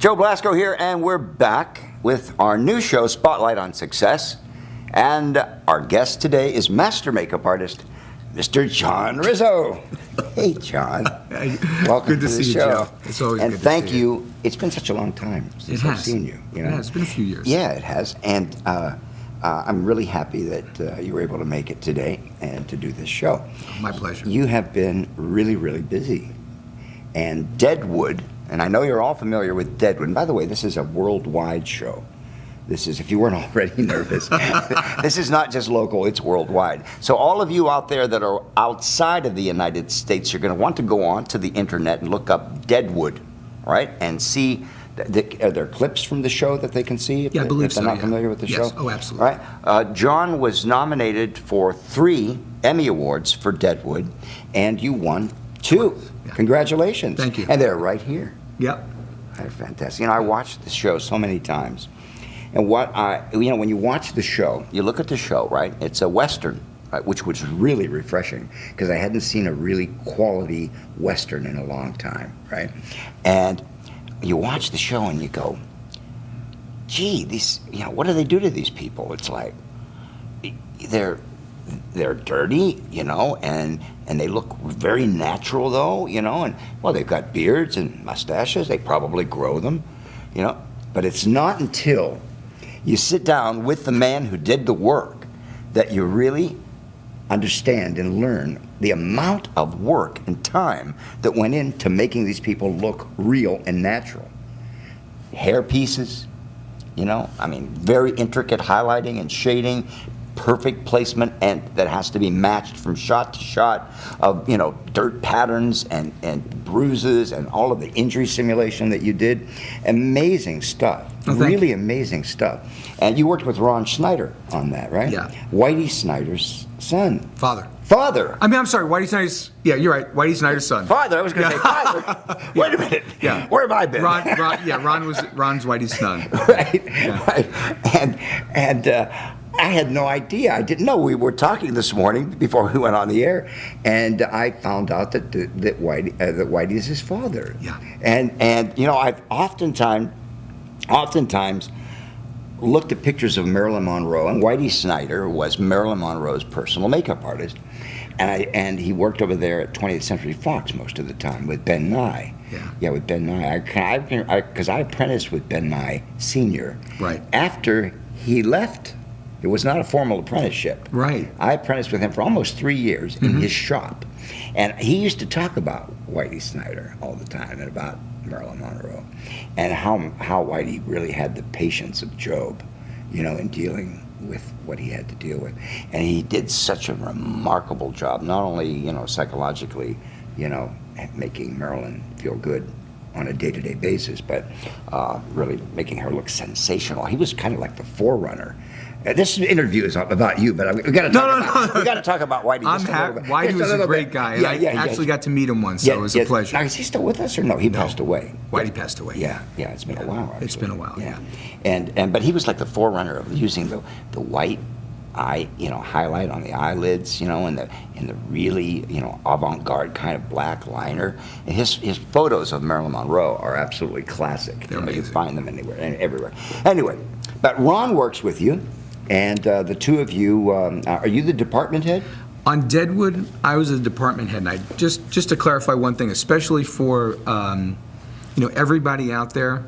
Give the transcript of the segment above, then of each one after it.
Joe Blasco here, and we're back with our new show, Spotlight on Success. And our guest today is master makeup artist, Mr. John Rizzo. Hey, John. Welcome Good to the see you, show. Joe. It's always and good to thank see you. It's been such a long time since I've seen you. Yeah, it's been a few years. Yeah, it has. And I'm really happy that you were able to make it today and to do this show. My pleasure. You have been really, really busy. And Deadwood, and I know you're all familiar with Deadwood. And by the way, this is a worldwide show. This is, if you weren't already nervous, this is not just local, it's worldwide. So all of you out there that are outside of the United States, you're going to want to go on to the internet and look up Deadwood, right? And see, are there clips from the show that they can see if, I believe if they're so, not familiar with the show? Yes, oh, absolutely. Right? John was nominated for 3 Emmy Awards for Deadwood, and you won 2. Yeah. Congratulations. Thank you. And they're right here. Yep. They're fantastic. You know, I watched the show so many times. And when you watch the show, you look at the show, right? It's a Western, right? Which was really refreshing because I hadn't seen a really quality Western in a long time, right? And you watch the show and you go, gee, what do they do to these people? It's like, they're dirty, and they look very natural though, and well, they've got beards and mustaches, they probably grow them, but it's not until you sit down with the man who did the work that you really understand and learn the amount of work and time that went into making these people look real and natural. Hair pieces, very intricate highlighting and shading, perfect placement, and that has to be matched from shot to shot of dirt patterns and bruises and all of the injury simulation that you did. Amazing stuff. Really amazing stuff. And you worked with Ron Schneider on that, right? Yeah. Whitey Snyder's son. Father. I'm sorry, Whitey Snyder's, yeah, you're right, Whitey Snyder's son. Father, I was going to say father. Wait a minute. Yeah. Where have I been? Ron's Whitey's son. Right, yeah. Right. And I had no idea. I didn't know. We were talking this morning before we went on the air, and I found out that Whitey is his father. Yeah. And I've oftentimes looked at pictures of Marilyn Monroe, and Whitey Snyder was Marilyn Monroe's personal makeup artist, and he worked over there at 20th Century Fox most of the time with Ben Nye. Yeah, with Ben Nye. Because I apprenticed with Ben Nye Sr. Right. After he left, it was not a formal apprenticeship. Right. I apprenticed with him for almost 3 years in his shop, and he used to talk about Whitey Snyder all the time and about Marilyn Monroe, and how Whitey really had the patience of Job, in dealing with what he had to deal with. And he did such a remarkable job, not only, psychologically, making Marilyn feel good on a day-to-day basis, but really making her look sensational. He was kind of like the forerunner. This interview is about you, but we got to talk about Whitey. Whitey was a great guy, and I actually got to meet him once, so it was a pleasure. Now, is he still with us, or no? He passed away. Whitey passed away. Yeah, it's been a while. Actually. It's been a while. Yeah, but he was like the forerunner of using the white eye, highlight on the eyelids, and the really, avant-garde kind of black liner. And his photos of Marilyn Monroe are absolutely classic. They're amazing. You can find them everywhere. Anyway, but Ron works with you. And the two of you, are you the department head? On Deadwood, I was the department head. And just to clarify one thing, especially for everybody out there,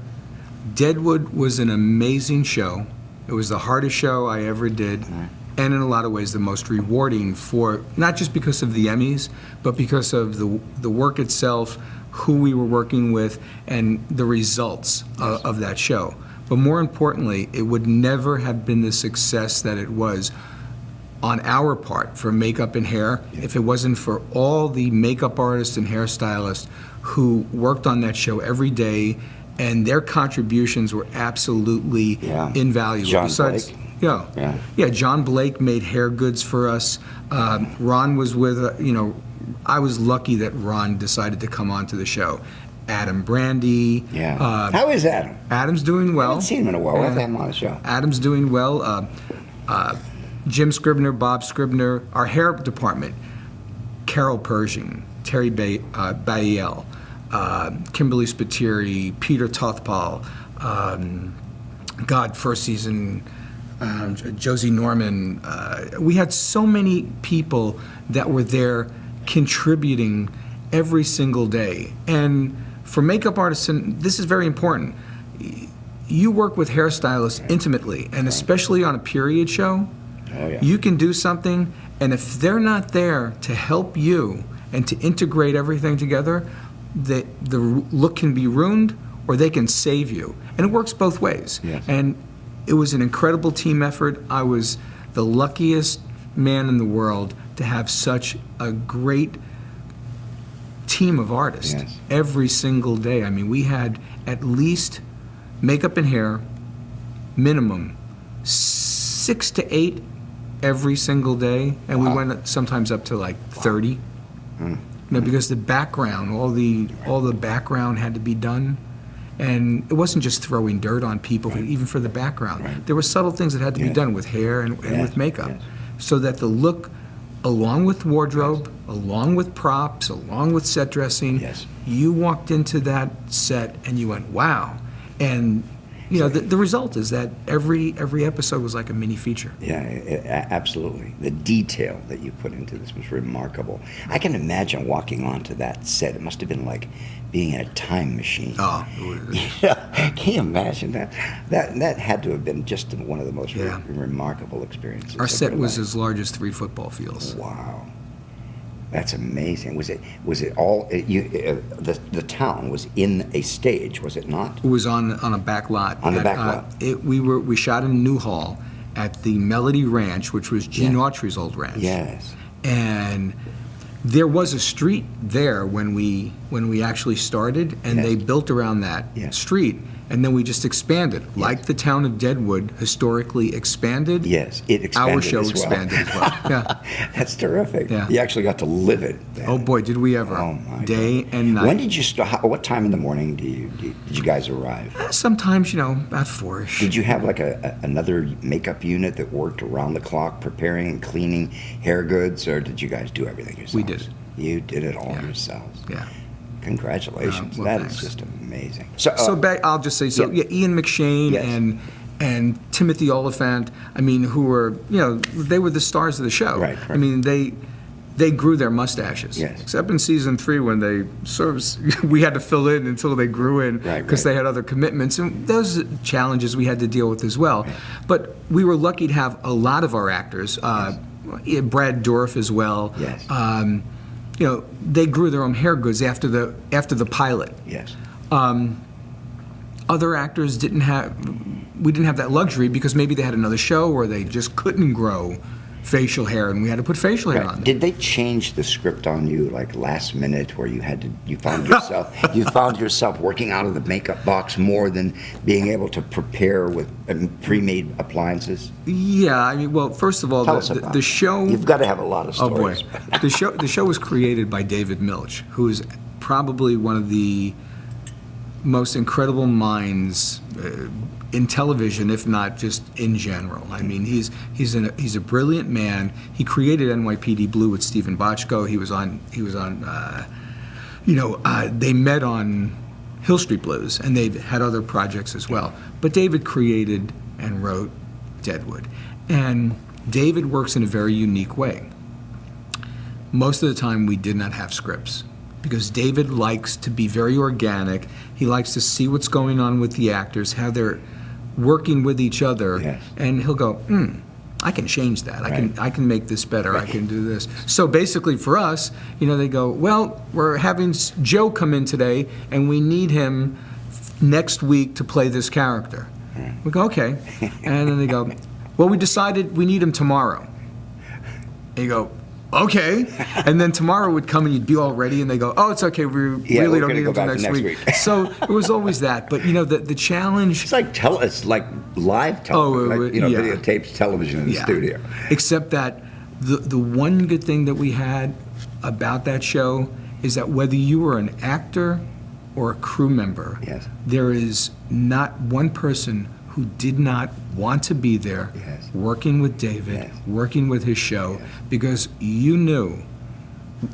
Deadwood was an amazing show. It was the hardest show I ever did, and in a lot of ways the most rewarding for not just because of the Emmys, but because of the work itself, who we were working with, and the results of that show. But more importantly, it would never have been the success that it was on our part for makeup and hair if it wasn't for all the makeup artists and hairstylists who worked on that show every day, and their contributions were absolutely invaluable. John Blake. Yeah, John Blake made hair goods for us. Ron was with, I was lucky that Ron decided to come on to the show. Adam Brandy. Yeah. How is Adam? Adam's doing well. I haven't seen him in a while. We'll have to have him on the show. Adam's doing well. Jim Scribner, Bob Scribner, our hair department, Carol Pershing, Terry Bael, Kimberly Spiteri, Peter Tothpal, first season, Josie Norman. We had so many people that were there contributing every single day. And for makeup artists, and this is very important, you work with hairstylists intimately, and especially on a period show. Oh, yeah. You can do something, and if they're not there to help you and to integrate everything together, the look can be ruined or they can save you. And it works both ways. Yes. And it was an incredible team effort. I was the luckiest man in the world to have such a great team of artists. Yes. Every single day. I mean, we had at least makeup and hair, minimum 6 to 8 every single day, and Wow. we went sometimes up to like 30. You know, because the background, all the background had to be done, and it wasn't just throwing dirt on people. Even for the background, Right. there were subtle things that had to be Yes. done with hair and Yes, with makeup, yes. so that the look, along with wardrobe, along with props, along with set dressing, Yes. you walked into that set and you went, wow. And you know, the result is that every episode was like a mini feature. Yeah, absolutely. The detail that you put into this was remarkable. I can imagine walking onto that set. It must have been like being in a time machine. Oh, Can you imagine that? That had to have been just one of the most Yeah. remarkable experiences. our of set your was life. as large as 3 football fields. Wow, that's amazing. Was it all? The town was in a stage, was it not? It was on a back lot. On the back lot. We shot in Newhall at the Melody Ranch, which was Gene Yeah. Autry's old ranch. Yes. And there was a street there when we actually started, and Yes. they built around that Yes. street, and then we just expanded, like the town of Deadwood historically expanded. Yes, it expanded. Our show as well. expanded as well. Yeah. That's terrific. Yeah. You actually got to live it. then. Oh boy, did we ever! Oh, my Day and night. When did you start? What time in the morning did you guys arrive? Sometimes, about 4-ish. Did you have like another makeup unit that worked around the clock, preparing and cleaning hair goods, or did you guys do everything yourselves? We did it. You did it all Yeah. yourselves. Yeah. Congratulations. Well, That thanks. is just amazing. So back, I'll just say, yeah. Ian McShane Yes. and Timothy Oliphant, I mean, who were, they were the stars of the show. Right, I right. mean, they grew their mustaches. Yes. Except in season 3 when they we had to fill in until they grew in Right, because right. they had other commitments. And those challenges we had to deal with as well. But we were lucky to have a lot of our actors, Brad Dourif as well. Yes. They grew their own hair goods after the pilot. Yes. Other actors we didn't have that luxury because maybe they had another show or they just couldn't grow facial hair and we had to put facial hair on Right. them. Did they change the script on you like last minute, where you found yourself working out of the makeup box more than being able to prepare with pre-made appliances? Yeah, I mean, well, first of all, Tell us about the it. show. You've got to have a lot of Oh boy, stories. the show was created by David Milch, who is probably one of the most incredible minds in television, if not just in general. I mean, he's a brilliant man. He created NYPD Blue with Stephen Bochco. He was on. They met on Hill Street Blues, and they've had other projects as well. But David created and wrote Deadwood, and David works in a very unique way. Most of the time, we did not have scripts because David likes to be very organic. He likes to see what's going on with the actors, how they're working with each other, Yes. and he'll go, I can change that. Right. I can make this better. I can do this. So basically for us, they go, well, we're having Joe come in today, and we need him next week to play this character. We go, okay. And then they go, well, we decided we need him tomorrow. And you go, okay. And then tomorrow would come and you'd be all ready, and they go, oh, it's okay, we really we're don't gonna need go him till back to next next week. week. So it was always that. But, the challenge. It's like live television, yeah. videotaped television in the studio. Except that the one good thing that we had about that show is that whether you were an actor or a crew member, Yes. there is not one person who did not want to be there, Yes. working with David, Yes. working with his show, Yes. because you knew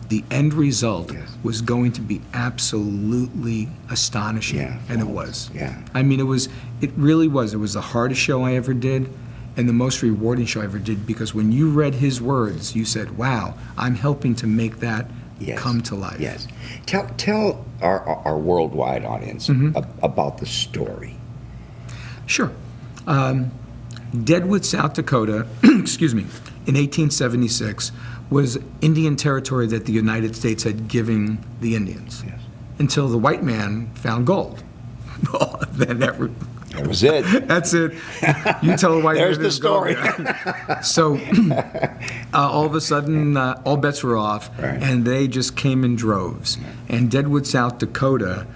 the end result Yes. was going to be absolutely astonishing, Yeah, and it flawless. was. Yeah. I mean, it really was. It was the hardest show I ever did, and the most rewarding show I ever did, because when you read his words, you said, wow, I'm helping to make that Yes. come to life. Yes. Tell our worldwide audience about the story. Sure. Deadwood, South Dakota, excuse me, in 1876 was Indian territory that the United States had given the Indians Yes. until the white man found gold. Then That was it. that's it. You tell a white There's man the story. So all of a sudden, all bets were off, Right. and they just came in droves. And Deadwood, South Dakota,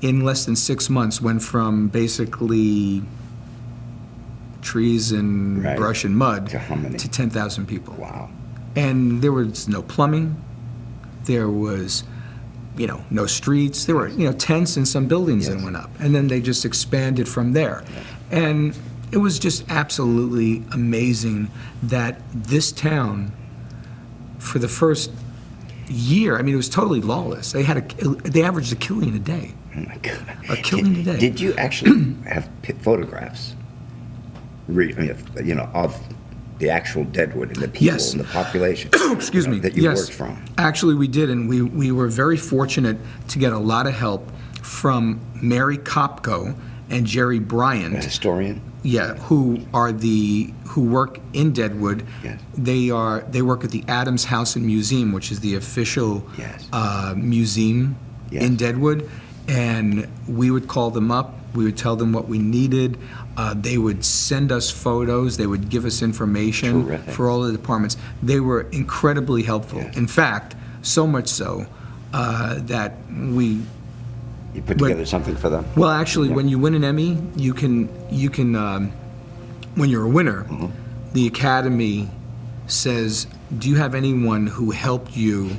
in less than 6 months, went from basically trees and Right. brush and mud To how many? to 10,000 people. Wow. And there was no plumbing. There was, no streets. There were, tents and some buildings that Yes. went up. And then they just expanded from there. And it was just absolutely amazing that this town, for the first year, I mean, it was totally lawless. They averaged a killing a day. Oh my God. A killing a day. Did you actually have photographs, of the actual Deadwood and the people Yes. and the population? Excuse me. That you Yes. worked from. Actually, we did, and we were very fortunate to get a lot of help from Mary Kopko and Jerry A Bryant. historian. Yeah, who work in Deadwood. Yes. They work at the Adams House and Museum, which is the official Yes. museum Yes. in Deadwood. And we would call them up. We would tell them what we needed. They would send us photos. They would give us information Terrific. for all the departments. They were incredibly helpful. Yes. In fact, so much so that we. You put together something for them? Well, actually, Yeah. when you win an Emmy, you can when you're a winner, Mm-hmm. the Academy says, do you have anyone who helped you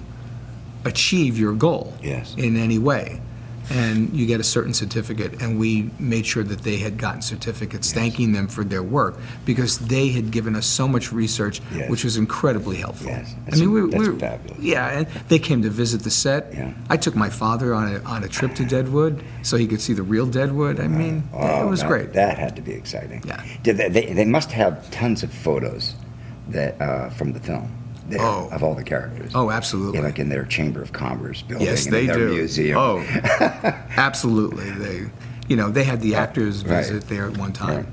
achieve your goal Yes. in any way? And you get a certain certificate, and we made sure that they had gotten certificates thanking them for their work, because they had given us so much research, Yes. which was incredibly helpful. Yes. I mean, That's fabulous. Yeah, and they came to visit the set. Yeah. I took my father on a trip to Deadwood so he could see the real Deadwood. I mean, it was great. That had to be exciting. Yeah. Did they must have tons of photos that from the film there, Oh. of all the characters. Oh, absolutely. Yeah, like in their Chamber of Commerce building. Yes, and they in their do. museum. Oh, absolutely. They had the actors Right. visit there at one time. Right.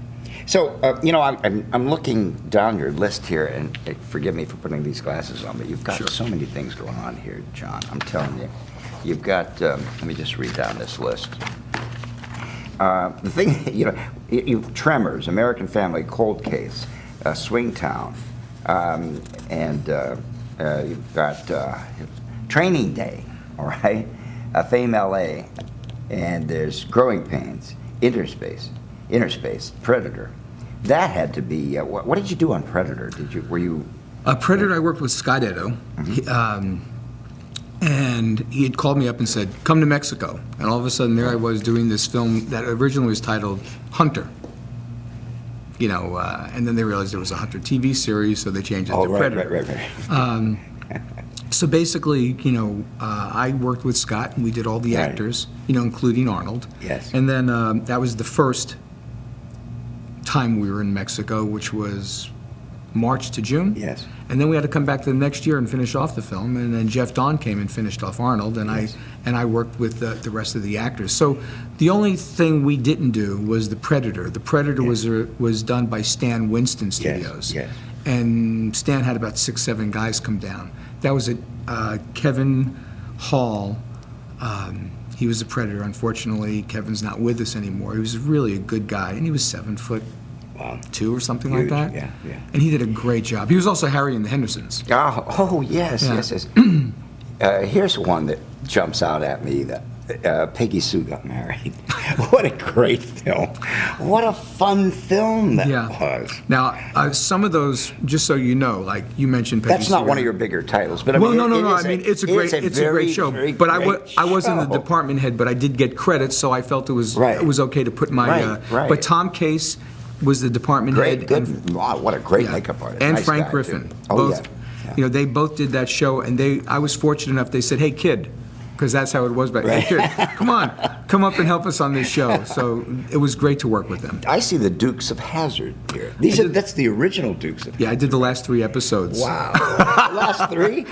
So, I'm looking down your list here, and forgive me for putting these glasses on, but you've got Sure. so many things going on here, John. I'm telling you. You've got, let me just read down this list. The thing, you've Tremors, American Family, Cold Case, Swingtown, and you've got Training Day, all right? Fame LA, and there's Growing Pains, Interspace, Predator. That had to be, what did you do on Predator? Were you? Predator, I worked with Scott Edo, and he had called me up and said, come to Mexico. And all of a sudden, there I was doing this film that originally was titled Hunter. And then they realized there was a Hunter TV series, so they changed it to Predator. Right. So basically, I worked with Scott, and we did all the Right. actors, including Arnold. Yes. And then that was the first time we were in Mexico, which was March to June. Yes. And then we had to come back to the next year and finish off the film. And then Jeff Dawn came and finished off Arnold, and Yes. I worked with the rest of the actors. So the only thing we didn't do was the Predator. The Predator was done by Stan Winston Studios. yes. And Stan had about 6-7 guys come down. That was Kevin Hall. He was the Predator. Unfortunately, Kevin's not with us anymore. He was really a good guy, and he was 7'2" or something Huge, like that. yeah. And he did a great job. He was also Harry and the Hendersons. Oh, yes, Yeah. yes. Here's one that jumps out at me, that Peggy Sue Got Married. What a great film. What a fun film that was. Now, some of those, just so you know, like you mentioned Peggy That's not Sue. one of your bigger titles, but I Well, mean, no. it I is mean, it's a great very, show. very But great I wasn't the show. department head, but I did get credits, so I felt it was Right. okay to put my. Right. But Tom Case was the department Great, head. good. and- Wow, what a great yeah. makeup artist. And Nice Frank guy, Griffin. too. Oh, both, yeah. You know, they both did that show, and I was fortunate enough, they said, hey, kid, because that's how it was back then. Hey, kid, come on, come up and help us on this show. So it was great to work with them. I see the Dukes of Hazzard here. That's the original Dukes of Hazzard. Yeah, I did the last 3 episodes. Wow. The last 3?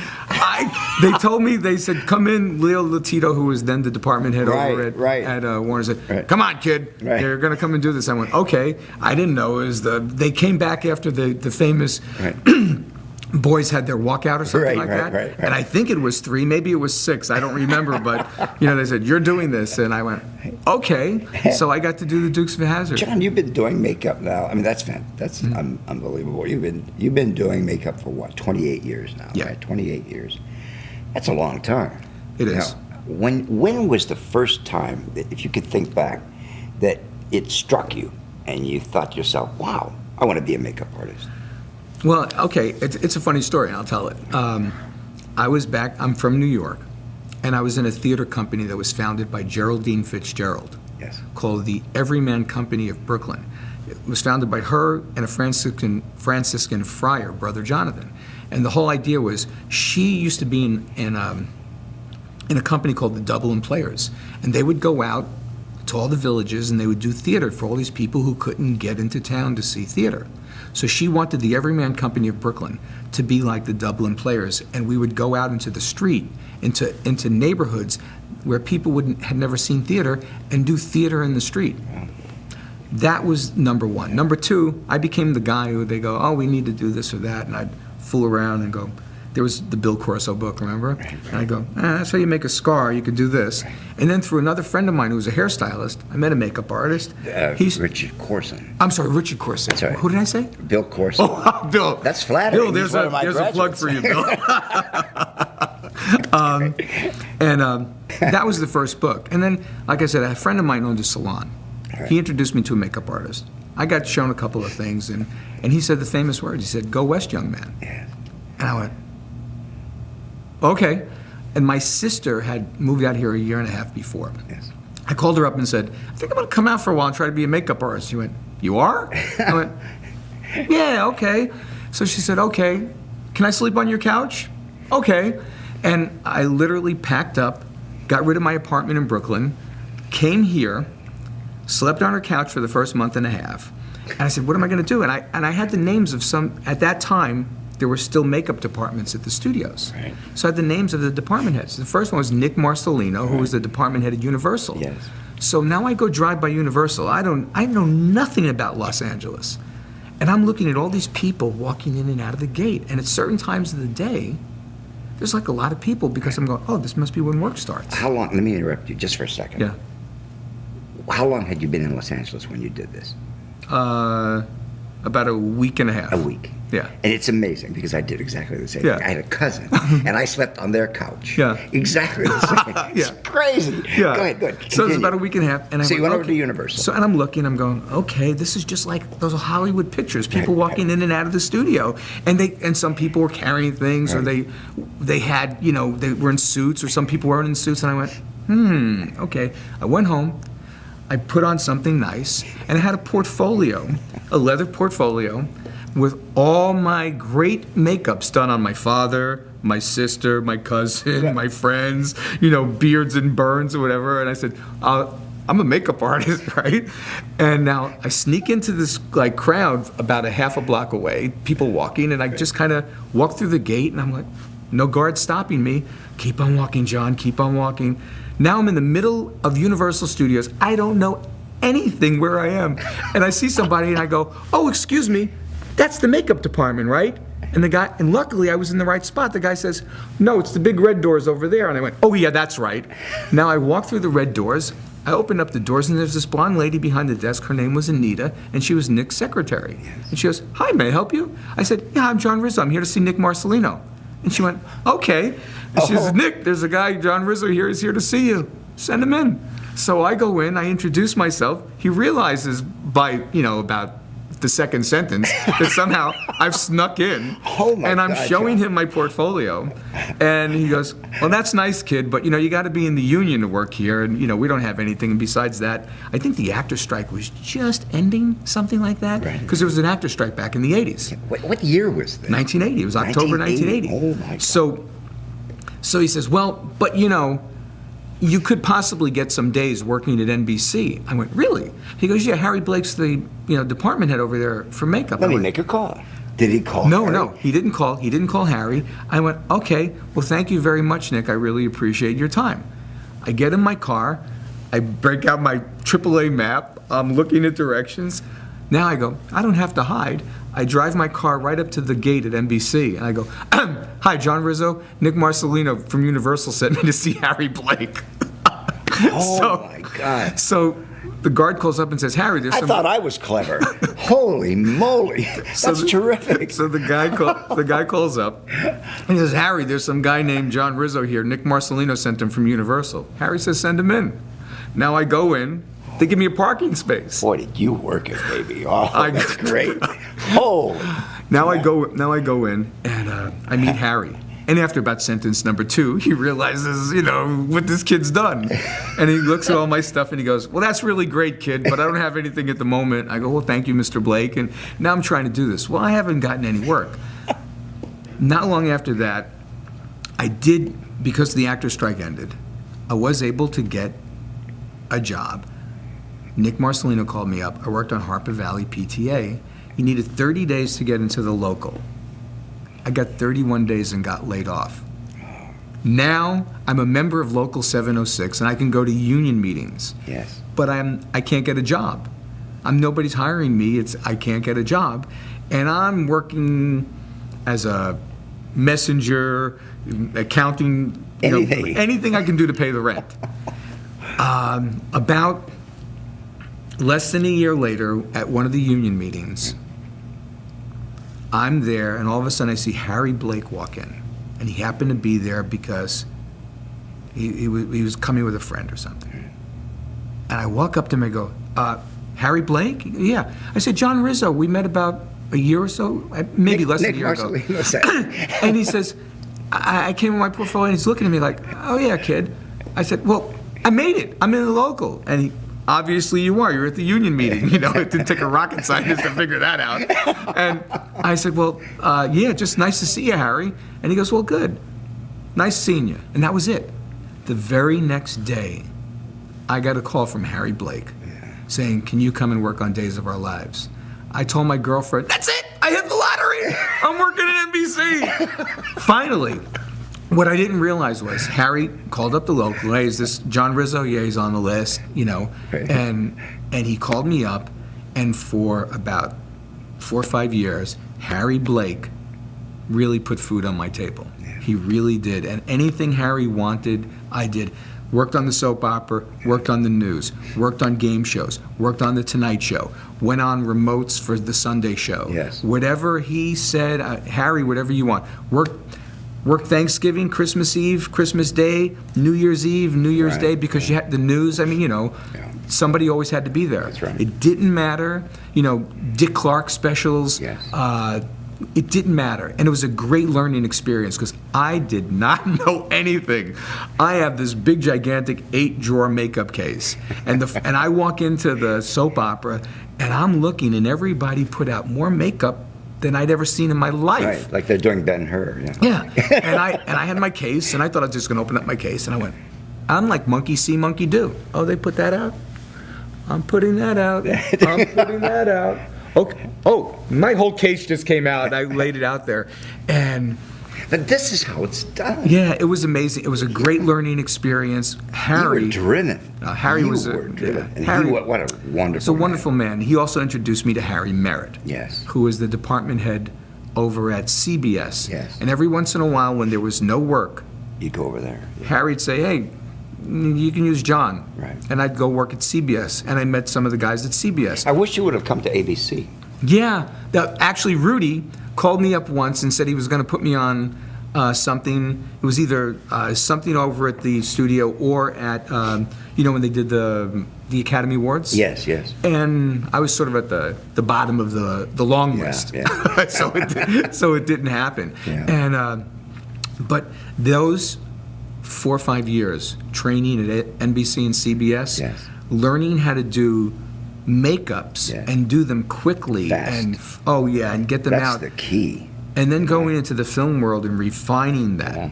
They told me, they said, come in, Leo Latito, who was then the department head over at Warner, said, come on, kid, they're going to come and do this. I went, okay. I didn't know it was they came back after the famous boys had their walkout or something like that. Right. And I think it was 3, maybe it was 6, I don't remember, but they said, you're doing this, and I went, okay. So I got to do the Dukes of Hazzard. John, you've been doing makeup now. I mean, that's unbelievable. You've been doing makeup for what, 28 years now, yeah. Right? 28 years. That's a long time. It is. When was the first time, if you could think back, that it struck you and you thought to yourself, wow, I want to be a makeup artist? Well, okay, it's a funny story, and I'll tell it. I'm from New York, and I was in a theater company that was founded by Geraldine Fitzgerald, called the Everyman Company of Brooklyn. It was founded by her and a Franciscan friar, Brother Jonathan. And the whole idea was, she used to be in a company called the Dublin Players, and they would go out to all the villages, and they would do theater for all these people who couldn't get into town to see theater. So she wanted the Everyman Company of Brooklyn to be like the Dublin Players, and we would go out into the street, into neighborhoods where people had never seen theater, and do theater in the street. That was number 1. Number 2, I became the guy who they go, oh, we need to do this or that, and I'd fool around and go, there was the Bill Corso book, remember? And I go, that's how you make a scar, you could do this. And then through another friend of mine who was a hairstylist, I met a makeup artist. Richard Corson. I'm sorry, Richard Corson. That's right. Who did I say? Bill Corson. Oh, Bill. That's flattering. Bill, there's a plug for you, Bill. That was the first book. And then, like I said, a friend of mine owned a salon. Right. He introduced me to a makeup artist. I got shown a couple of things, and he said the famous words. He said, go west, young man. Yes. And I went, okay. And my sister had moved out here a year and a half before. Yes. I called her up and said, I think I'm going to come out for a while and try to be a makeup artist. She went, you are? I went, yeah, okay. So she said, okay, can I sleep on your couch? Okay. And I literally packed up, got rid of my apartment in Brooklyn, came here, slept on her couch for the first month and a half. And I said, what am I going to do? And I had the names of some, at that time, there were still makeup departments at the studios. Right. So I had the names of the department heads. The first one was Nick Marcelino, who was the department head at Universal. Yes. So now I go drive by Universal. I know nothing about Los Angeles. And I'm looking at all these people walking in and out of the gate. And at certain times of the day, there's like a lot of people because I'm going, oh, this must be when work starts. How long, let me interrupt you just for a second. Yeah. How long had you been in Los Angeles when you did this? About a week and a half. A week. Yeah. And it's amazing because I did exactly the same Yeah. thing. I had a cousin, and I slept on their couch. Yeah. Exactly the same. It's crazy. Yeah. Go ahead. So it was Continue. about a week and a half. And So you went over okay. to Universal. So, and I'm looking, I'm going, okay, this is just like those Hollywood pictures, people walking in and out of the studio. And some people were carrying things, or they had, they were in suits, or some people weren't in suits. And I went, okay. I went home. I put on something nice, and I had a portfolio, a leather portfolio, with all my great makeups done on my father, my sister, my cousin, my friends, beards and burns or whatever. And I said, I'm a makeup artist, right? And now I sneak into this crowd about a half a block away, people walking, and I just kind of walk through the gate, and I'm like, no guard stopping me. Keep on walking, John, keep on walking. Now I'm in the middle of Universal Studios. I don't know anything where I am. And I see somebody and I go, oh, excuse me, that's the makeup department, right? And luckily I was in the right spot. The guy says, no, it's the big red doors over there. And I went, oh yeah, that's right. Now I walk through the red doors. I opened up the doors, and there's this blonde lady behind the desk. Her name was Anita, and she was Nick's secretary. And she goes, hi, may I help you? I said, yeah, I'm John Rizzo. I'm here to see Nick Marcelino. And she went, okay. And she says, Nick, there's a guy, John Rizzo here, is here to see you. Send him in. So I go in, I introduce myself. He realizes by, about the second sentence that somehow I've snuck in. Oh my and I'm God, showing John. him my portfolio. And he goes, well, that's nice, kid, but you got to be in the union to work here. And, we don't have anything. And besides that, I think the actor strike was just ending, something like that. Right. Because there was an actor strike back in the 80s. What year was this? 1980. It was October 1980. Oh my God. So he says, well, but you could possibly get some days working at NBC. I went, really? He goes, yeah, Harry Blake's the department head over there for makeup. Let I me went, make a call. Did he call? no, Harry? no, he didn't call. He didn't call Harry. I went, okay, well, thank you very much, Nick. I really appreciate your time. I get in my car. I break out my AAA map. I'm looking at directions. Now I go, I don't have to hide. I drive my car right up to the gate at NBC, and I go, hi, John Rizzo. Nick Marcelino from Universal sent me to see Harry Blake. Oh my God. So the guard calls up and says, Harry, there's I some... thought I was clever. Holy moly. That's terrific. So the guy calls up, and he says, Harry, there's some guy named John Rizzo here. Nick Marcelino sent him from Universal. Harry says, send him in. Now I go in. They give me a parking space. Boy, did you work it, baby. Oh, that's I- great. Holy. Now I go in, and I meet Harry. And after about sentence number 2, he realizes, what this kid's done. And he looks at all my stuff and he goes, well, that's really great, kid, but I don't have anything at the moment. I go, well, thank you, Mr. Blake. And now I'm trying to do this. Well, I haven't gotten any work. Not long after that, I did, because the actor strike ended, I was able to get a job. Nick Marcelino called me up. I worked on Harper Valley PTA. He needed 30 days to get into the local. I got 31 days and got laid off. Now I'm a member of Local 706 and I can go to union meetings. Yes. But I can't get a job. Nobody's hiring me. I can't get a job, and I'm working as a messenger, accounting, anything I can do to pay the rent. About less than a year later, at one of the union meetings, I'm there, and all of a sudden I see Harry Blake walk in. And he happened to be there because he was coming with a friend or something. And I walk up to him and I go, Harry Blake? Yeah. I said, John Rizzo, we met about a year or so, maybe less than a year ago. And he says, I came with my portfolio, and he's looking at me like, oh yeah, kid. I said, well, I made it. I'm in the local. And he, obviously you are. You're at the union meeting. It didn't take a rocket scientist to figure that out. And I said, well, yeah, just nice to see you, Harry. And he goes, well, good. Nice seeing you. And that was it. The very next day, I got a call from Harry Blake saying, can you come and work on Days of Our Lives? I told my girlfriend, that's it. I hit the lottery. I'm working at NBC. Finally. What I didn't realize was Harry called up the local. Hey, is this John Rizzo? Yeah, he's on the list, And he called me up, and for about 4 or 5 years, Harry Blake really put food on my table. Yeah. He really did. And anything Harry wanted, I did. Worked on the soap opera, worked on the news, worked on game shows, worked on The Tonight Show, went on remotes for the Sunday show. Yes. Whatever he said, Harry, whatever you want. Work Thanksgiving, Christmas Eve, Christmas Day, New Year's Eve, New Year's Day, because you had the news. I mean, somebody always had to be there. That's right. It didn't matter. Dick Clark specials. Yes. It didn't matter. And it was a great learning experience because I did not know anything. I have this big, gigantic 8-drawer makeup case. And I walk into the soap opera, and I'm looking, and everybody put out more makeup than I'd ever seen in my life. Right, like they're doing Ben-Hur. Yeah. And I had my case, and I thought I was just going to open up my case, and I went, I'm like monkey see, monkey do. Oh, they put that out? I'm putting that out. I'm putting that out. Okay. Oh, my whole case just came out, and I laid it out there. But this is how it's done. Yeah, it was amazing. It was a great learning experience. Harry. You were driven. Harry was driven. Yeah, And Harry, what a wonderful He's a wonderful man. He also introduced me to Harry Merritt. Yes. Who was the department head over at CBS. Yes. And every once in a while, when there was no work, You'd go over there. Harry'd say, hey, you can use John. Right. And I'd go work at CBS. And I met some of the guys at CBS. I wish you would have come to ABC. Yeah. Actually, Rudy called me up once and said he was going to put me on something. It was either something over at the studio or at, when they did the the Academy Awards. Yes, yes. And I was sort of at the bottom of the long list, yeah. so it didn't happen. Yeah. And but those 4 or 5 years training at NBC and CBS, Yes. learning how to do makeups Yeah. and do them quickly, Fast. and get them That's out, the key. and then going into the film world and refining that. Yeah.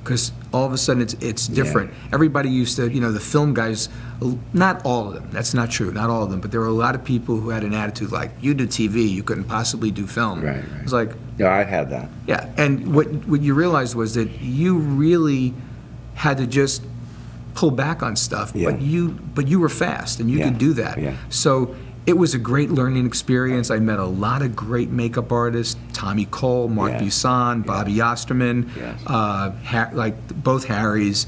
Because all of a sudden it's different. Everybody used to, the film guys, not all of them, that's not true, not all of them, but there were a lot of people who had an attitude like, you do TV, you couldn't possibly do film. Right. It's like, Yeah, I've had that. yeah, and what you realized was that you really had to just pull back on stuff, Yeah. but you were fast and you could do that. Yeah. So it was a great learning experience. I met a lot of great makeup artists: Tommy Cole, Mark Yes. Busan, Bobby Osterman, Yes. like both Harrys.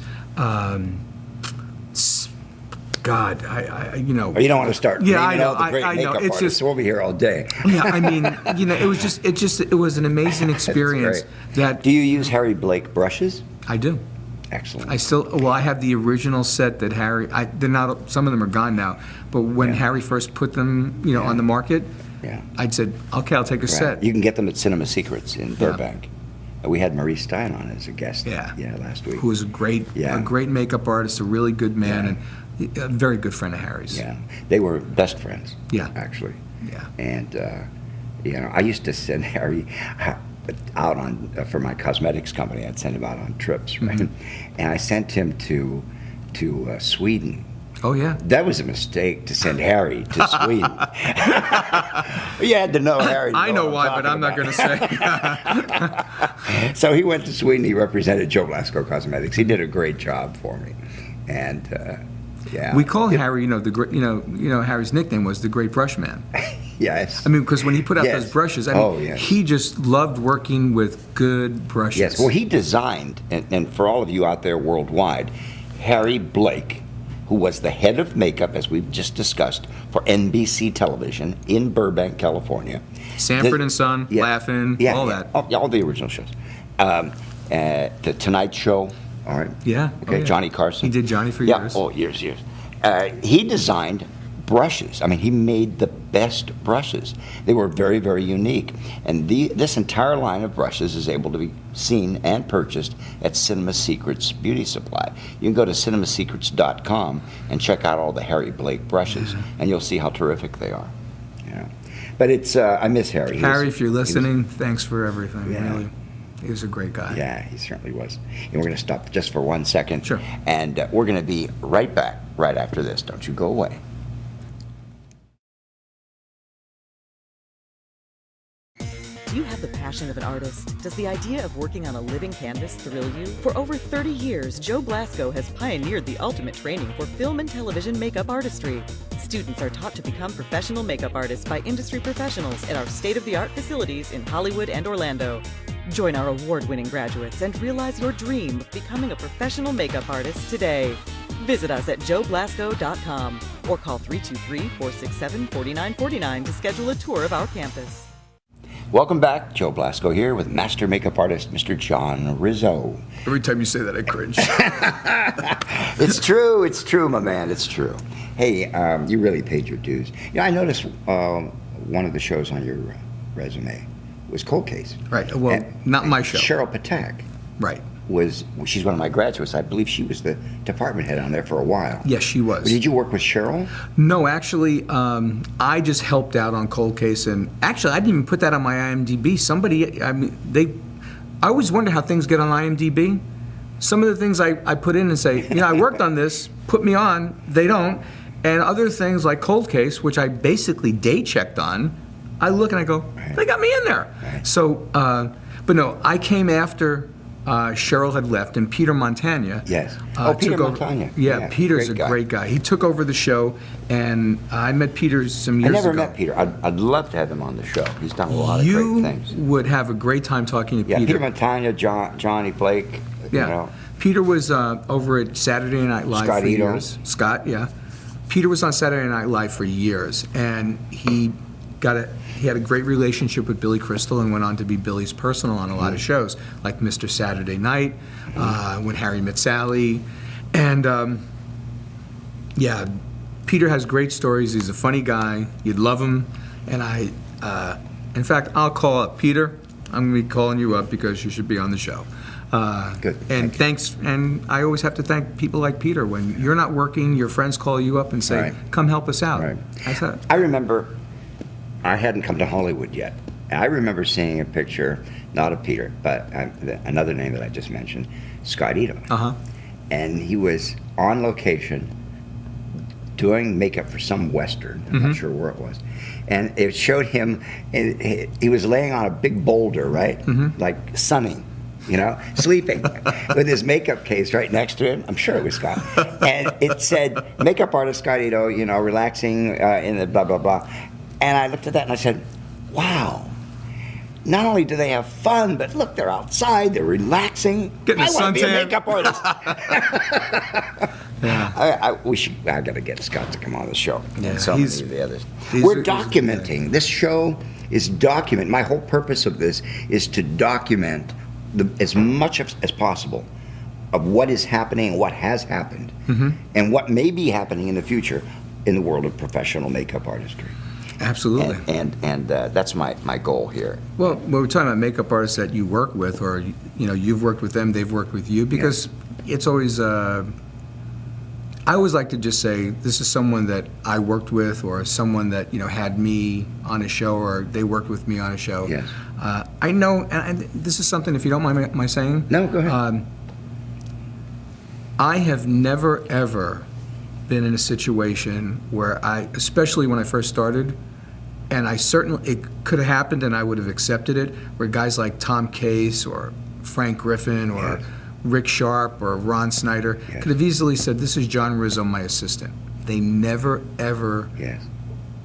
God, You don't want to start. Yeah, naming I know, all the great I know. makeup It's artists. just- We'll be here all day. Yeah, I mean, it was an amazing experience. Great. Do you use Harry Blake brushes? I do. Excellent. I have the original set that Harry. They're not. Some of them are gone now. But when Harry first put them, on the market, Yeah. I said, okay, I'll take a Right. set. You can get them at Cinema Secrets in Burbank. We had Marie Stein on as a guest. Yeah. Last week. Who was a great makeup artist, a really good man, and a very good friend of Harry's. Yeah, they were best friends. Yeah. Actually. Yeah. And I used to send Harry out on for my cosmetics company. I'd send him out on trips, right? Mm-hmm. And I sent him to Sweden. Oh yeah. That was a mistake to send Harry to Sweden. You had to know Harry. I know why, but I'm not going to say. So he went to Sweden. He represented Joe Blasco Cosmetics. He did a great job for me, and We call Harry, the great, Harry's nickname was the Great Brush Man. Yes. I mean, because when he put out Yes. those brushes, Yes. he just loved working with good brushes. Yes. Well, he designed, and for all of you out there worldwide, Harry Blake, who was the head of makeup, as we've just discussed, for NBC television in Burbank, California. Sanford and Son, Laugh-In, all that. All the original shows. The Tonight Show, all right? Yeah. Okay, Johnny Carson. He did Johnny for Yeah, years. years. He designed brushes. I mean, he made the best brushes. They were very, very unique. And this entire line of brushes is able to be seen and purchased at Cinema Secrets Beauty Supply. You can go to cinemasecrets.com and check out all the Harry Blake brushes, and you'll see how terrific they are. Yeah. But it's, I miss Harry. Harry, if you're listening, thanks for everything, Yeah. really. He was a great guy. Yeah, he certainly was. And we're going to stop just for 1 second. Sure. And we're going to be right back right after this. Don't you go away. Do you have the passion of an artist? Does the idea of working on a living canvas thrill you? For over 30 years, Joe Blasco has pioneered the ultimate training for film and television makeup artistry. Students are taught to become professional makeup artists by industry professionals at our state-of-the-art facilities in Hollywood and Orlando. Join our award-winning graduates and realize your dream of becoming a professional makeup artist today. Visit us at joeblasco.com or call 323-467-4949 to schedule a tour of our campus. Welcome back. Joe Blasco here with master makeup artist, Mr. John Rizzo. Every time you say that, I cringe. It's true, my man, it's true. Hey, you really paid your dues. I noticed one of the shows on your resume was Cold Case. Right, well, not my show. Cheryl Patak Right. she's one of my graduates. I believe she was the department head on there for a while. Yes, she was. Did you work with Cheryl? No, actually, I just helped out on Cold Case, and actually, I didn't even put that on my IMDb. I always wonder how things get on IMDb. Some of the things I put in and say, I worked on this, put me on, they don't. And other things like Cold Case, which I basically day checked on, I look and I go, they got me in there. Right. So, but no, I came after Cheryl had left, and Peter Montagna. Yes. took Peter over. Montagna. Yeah, Peter's a great guy. He took over the show, and I met Peter some years ago. I never met Peter. I'd love to have him on the show. He's done a lot of great things. You would have a great time talking to Yeah, Peter. Peter Montagna, Johnny Blake. Yeah. Peter was over at Saturday Night Live Scott for Ito. years. Scott, yeah. Peter was on Saturday Night Live for years, and he had a great relationship with Billy Crystal and went on to be Billy's personal on a lot of shows, like Mr. Saturday Night, When Harry Met Sally, and Peter has great stories. He's a funny guy. You'd love him. And in fact, I'll call up Peter. I'm going to be calling you up because you should be on the show. Good. And thanks. And I always have to thank people like Peter. When you're not working, your friends call you up and say, Right. "Come help us out." Right. I remember, I hadn't come to Hollywood yet. I remember seeing a picture, not of Peter, but another name that I just mentioned, Scott Ito. Uh-huh. And he was on location doing makeup for some Western. I'm not sure where it was. And it showed him, he was laying on a big boulder, right? Like sunning, sleeping with his makeup case right next to him. I'm sure it was Scott. And it said, makeup artist Scott Ito, relaxing in the blah, blah, blah. And I looked at that and I said, wow. Not only do they have fun, but look, they're outside, they're relaxing. Getting I want to be a suntan. makeup artist. Yeah. I got to get Scott to come on the show. Yeah, And so many of the others. he's- We're documenting. This show is my whole purpose of this is to document as much as possible of what is happening and what has happened and what may be happening in the future in the world of professional makeup artistry. Absolutely. And that's my goal here. Well, when we're talking about makeup artists that you work with, or you've worked with them, they've worked with you, because it's always. I always like to just say this is someone that I worked with, or someone that had me on a show, or they worked with me on a show. Yes. I know, and this is something, if you don't mind my saying. No, go ahead. I have never ever been in a situation where especially when I first started. And it could have happened and I would have accepted it, where guys like Tom Case or Frank Griffin or Rick Sharp or Ron Snyder could have easily said, "This is John Rizzo, my assistant." They never, ever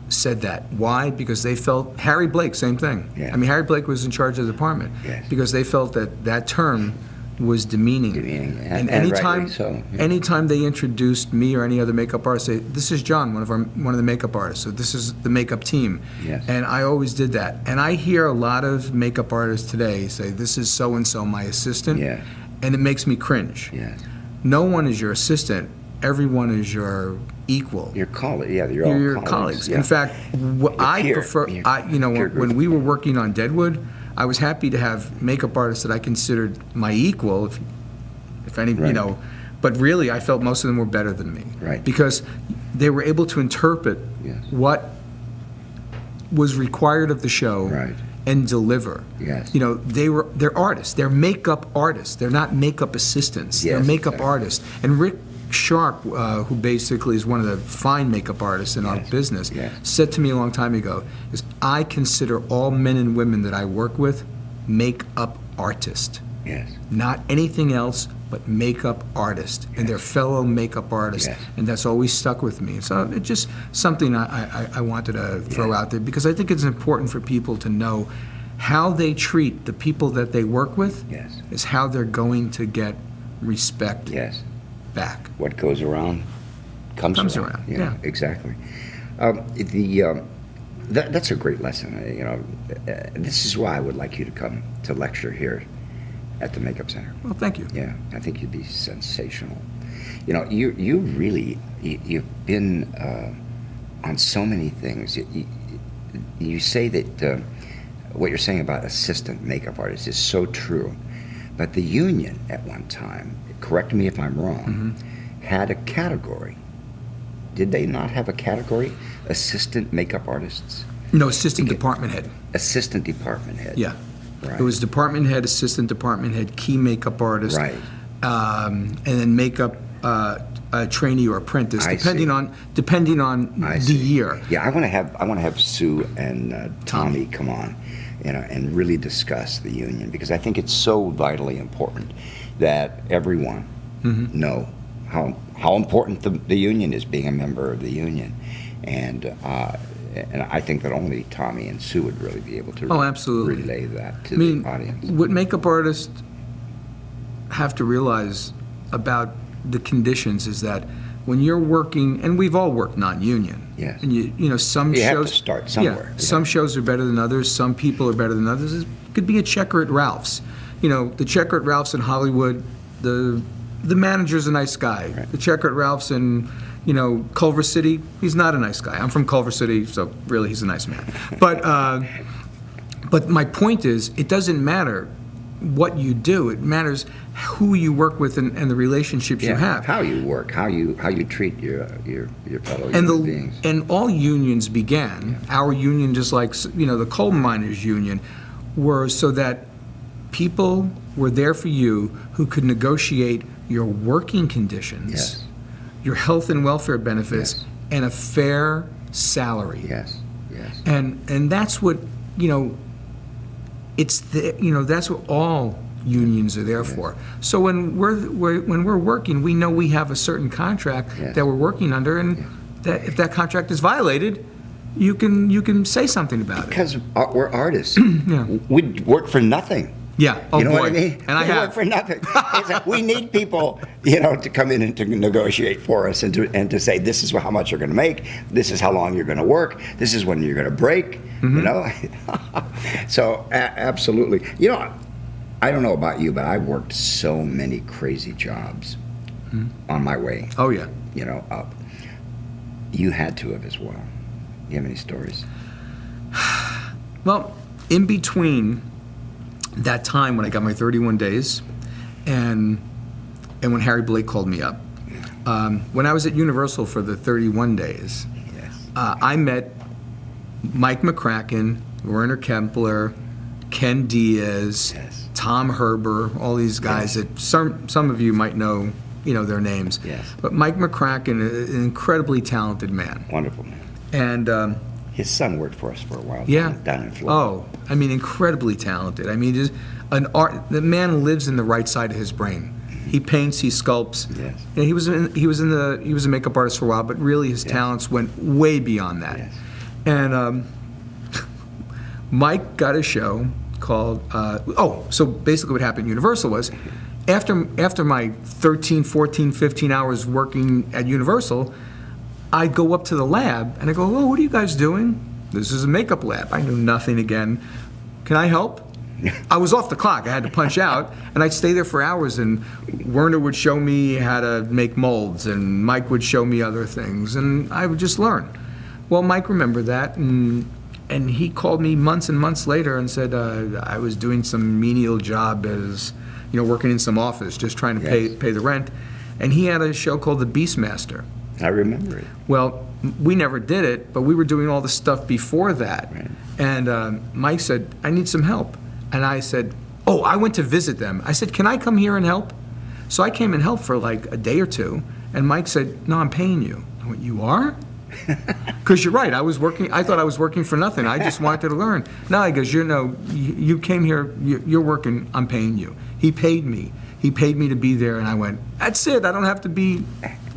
said that. Why? Because they felt, Harry Blake, same thing. Yeah. I mean, Harry Blake was in charge of the department because they felt that term was demeaning. And anytime, rightly so. anytime they introduced me or any other makeup artist, say, "This is John, one of the makeup artists," so "This is the makeup team." Yes. And I always did that. And I hear a lot of makeup artists today say, "This is so and so, my assistant," and it makes me cringe. Yes. No one is your assistant. Everyone is your equal. Your colleague, you're all Your colleagues. colleagues. Yeah. In fact, what I peer. prefer, Peer when group. we were working on Deadwood, I was happy to have makeup artists that I considered my equal, if any, Right. but really I felt most of them were better than me. Right. Because they were able to interpret what was required of the show Right. and deliver. Yes. They're artists. They're makeup artists. They're not makeup assistants. They're Yes, makeup exactly. artists. And Rick Sharp, who basically is one of the fine makeup artists in our business, said to me a long time ago, "I consider all men and women that I work with makeup artists. Yes. Not anything else but makeup artists, and they're fellow makeup artists." Yes. And that's always stuck with me. So it's just something I wanted to throw out there, because I think it's important for people to know how they treat the people that they work with is how they're going to get respect back. What goes around comes around. Yeah. Exactly. That's a great lesson. This is why I would like you to come to lecture here at the Makeup Center. Well, thank you. Yeah, I think you'd be sensational. You've been on so many things. You say that what you're saying about assistant makeup artists is so true, but the union at one time, correct me if I'm wrong, had a category. Did they not have a category? Assistant makeup artists? No, assistant department head. Assistant department head. Yeah. Right. It was department head, assistant department head, key makeup artist. Right. And then makeup trainee or apprentice, I depending see. on I the see. year. Yeah, I want to have Sue and Tommy come on, and really discuss the union, because I think it's so vitally important that everyone know how important the union is, being a member of the union, and I think that only Tommy and Sue would really be able to absolutely. relay that to the audience. What makeup artists have to realize about the conditions is that when you're working, and we've all worked non-union. Yes. And some You shows have to start somewhere. Yeah, some shows are better than others. Some people are better than others. It could be a checker at Ralph's. The checker at Ralph's in Hollywood, the manager's a nice guy. Right. The checker at Ralph's in Culver City, he's not a nice guy. I'm from Culver City, so really he's a nice man. But my point is, it doesn't matter what you do. It matters who you work with and the relationships you have. How you work, how you treat your fellow human beings. And all unions began, our union, just like the coal miners' union, were so that people were there for you who could negotiate your working conditions, Yes. your health and welfare benefits, Yes. and a fair salary. Yes, yes. And that's what that's what all unions are there for. So when we're working, we know we have a certain contract Yes. that we're working under, and that if that contract is violated, you can say something about it. Because we're artists. We work for nothing. Yeah. Oh, You know boy. what I mean? And I we have. work for nothing. It's like we need people, to come in and to negotiate for us and to say, this is how much you're going to make, this is how long you're going to work, this is when you're going to break, So, absolutely. I don't know about you, but I've worked so many crazy jobs on my way, Oh, yeah. up. You had to have as well. Do you have any stories? Well, in between that time when I got my 31 days and when Harry Blake called me up, when I was at Universal for the 31 days, Yes. I met Mike McCracken, Werner Kempler, Ken Diaz, Yes. Tom Herber, all these guys that some of you might know, their names. Yes. But Mike McCracken, an incredibly talented man. Wonderful man. And His son worked for us for a while yeah. down in Florida. Oh, incredibly talented. Just the man lives in the right side of his brain. He paints, he sculpts. Yes. And he was a makeup artist for a while, but really his talents went way beyond that. Yes. And Mike got a show called so basically what happened at Universal was after my 13, 14, 15 hours working at Universal, I'd go up to the lab and I go, "Oh, what are you guys doing?" "This is a makeup lab." I knew nothing again. "Can I help?" I was off the clock. I had to punch out, and I'd stay there for hours. And Werner would show me how to make molds, and Mike would show me other things, and I would just learn. Well, Mike remembered that, and he called me months and months later and said I was doing some menial job as, working in some office, just trying to pay the rent, and he had a show called The Beastmaster. I remember it. Well, we never did it, but we were doing all the stuff before that. Right. And Mike said, "I need some help." And I said, "Oh, I went to visit them." I said, "Can I come here and help?" So I came and helped for like a day or two. And Mike said, "No, I'm paying you." I went, "You are?" Because you're right. I thought I was working for nothing. I just wanted to learn. No, he goes, you came here, you're working, I'm paying you. He paid me. He paid me to be there, and I went, "That's it. I don't have to be,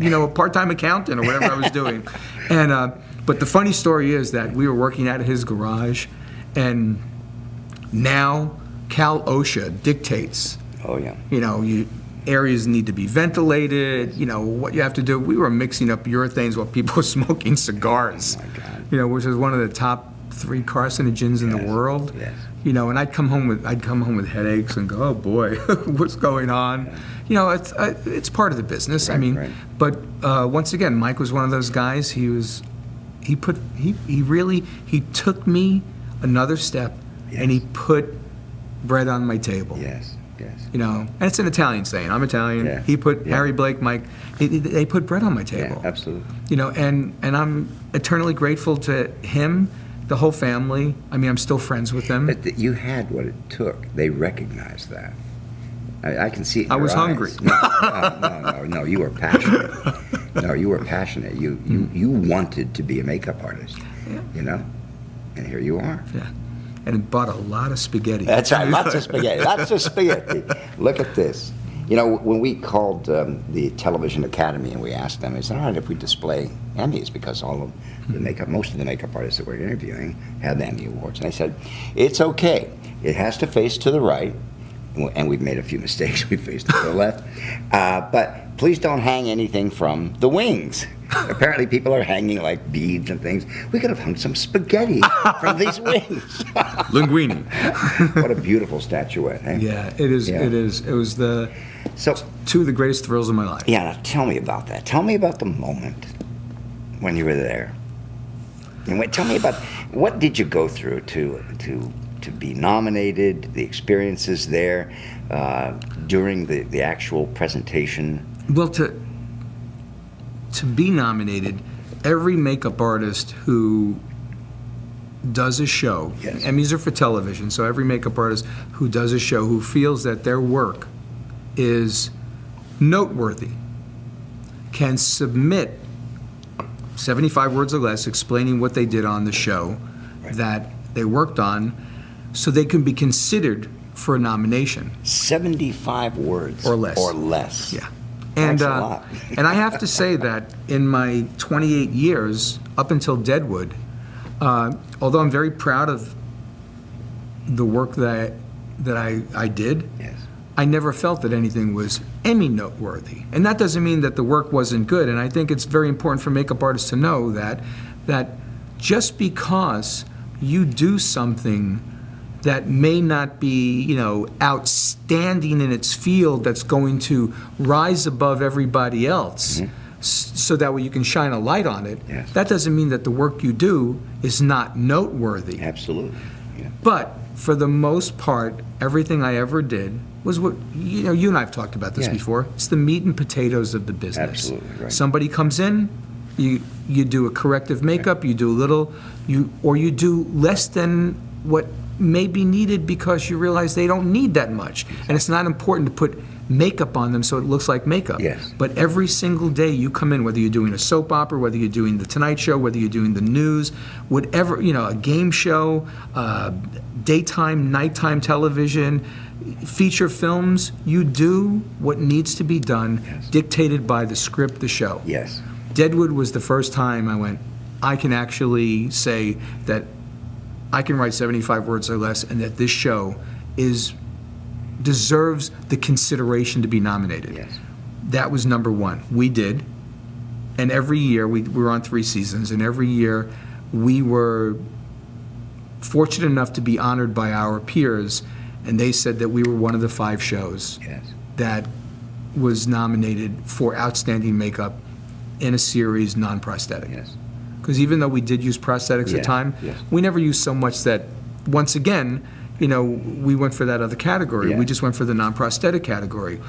a part-time accountant or whatever I was doing." And but the funny story is that we were working out of his garage, and now Cal OSHA dictates. Oh, yeah. Areas need to be ventilated. What you have to do. We were mixing up urethanes while people were smoking cigars. Oh, my God. Which is one of the top 3 carcinogens in the world. Yes. And I'd come home with headaches and go, "Oh boy, what's going on?" It's part of the business. Right. But once again, Mike was one of those guys. He took me another step, and he put bread on my table. Yes, yes. And it's an Italian saying. I'm Italian. Yeah. He put Yeah. Harry Blake, Mike. They put bread on my table. Yeah, absolutely. And I'm eternally grateful to him, the whole family. I'm still friends with them. But you had what it took. They recognized that. I can see it in I your was eyes. hungry. No, you were passionate. No, you were passionate. You wanted to be a makeup artist, and here you are. Yeah. And bought a lot of spaghetti. That's right, lots of spaghetti, lots of spaghetti. Look at this. When we called the Television Academy and we asked them, it's all right if we display Emmys, because most of the makeup artists that we're interviewing have Emmy awards. And they said, it's okay. It has to face to the right, and we've made a few mistakes. We faced to the left. But please don't hang anything from the wings. Apparently people are hanging like beads and things. We could have hung some spaghetti from these wings. Linguine. What a beautiful statuette, eh? Yeah, it is. Yeah. It is. It was 2 of the greatest thrills of my life. Yeah, now tell me about that. Tell me about the moment when you were there? And tell me about, what did you go through to be nominated, the experiences there during the actual presentation? Well, to be nominated, every makeup artist who does a show, Yes. and these are for television, so every makeup artist who does a show who feels that their work is noteworthy can submit 75 words or less explaining what they did on the show that they worked on, so they can be considered for a nomination. 75 words. Or less. Or less. Yeah. And, That's a lot. and I have to say that in my 28 years, up until Deadwood, although I'm very proud of the work that I did, Yes. I never felt that anything was Emmy noteworthy. And that doesn't mean that the work wasn't good. And I think it's very important for makeup artists to know that just because you do something that may not be, outstanding in its field, that's going to rise above everybody else, so that way you can shine a light on it, Yes. that doesn't mean that the work you do is not noteworthy. Absolutely. Yeah. But for the most part, everything I ever did was what, you and I have talked about this Yes. before. It's the meat and potatoes of the business. Absolutely, right. Somebody comes in, you do a corrective makeup, you do a little, or you do less than what may be needed because you realize they don't need that much. And it's not important to put makeup on them so it looks like makeup. Yes. But every single day you come in, whether you're doing a soap opera, whether you're doing The Tonight Show, whether you're doing the news, whatever, a game show, daytime, nighttime television, feature films, you do what needs to be done, Yes. dictated by the script, the show. Yes. Deadwood was the first time I went, I can actually say that I can write 75 words or less, and that this show deserves the consideration to be nominated. Yes. That was number one. We did. And every year, we were on 3 seasons, and every year we were fortunate enough to be honored by our peers, and they said that we were one of the 5 shows Yes. that was nominated for outstanding makeup in a series, non-prosthetic. Yes. Because even though we did use prosthetics Yeah, at time, yes. we never used so much that, once again, we went for that other category. Yeah. We just went for the non-prosthetic category.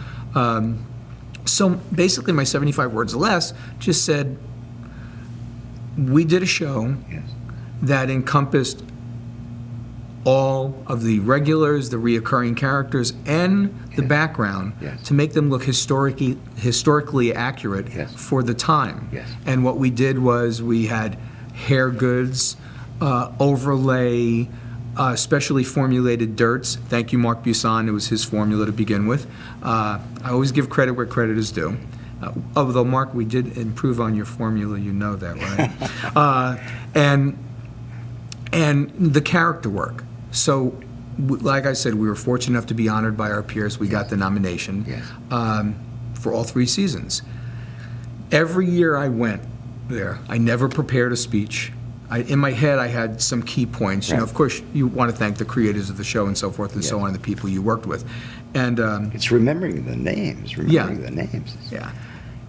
So basically, my 75 words or less just said, we did a show Yes. that encompassed all of the regulars, the reoccurring characters, and the background Yes. to make them look historically accurate Yes. for the time. Yes. And what we did was we had hair goods, overlay, specially formulated dirts. Thank you, Mark Busan. It was his formula to begin with. I always give credit where credit is due. Although, Mark, we did improve on your formula, you know that, right? And the character work. So, like I said, we were fortunate enough to be honored by our peers. We got the nomination Yes. for all 3 seasons. Every year I went there, I never prepared a speech. In my head, I had some key points. Right. Of course, you want to thank the creators of the show and so forth and so Yes. on, the people you worked with. And, It's remembering the names. Remembering the names. yeah.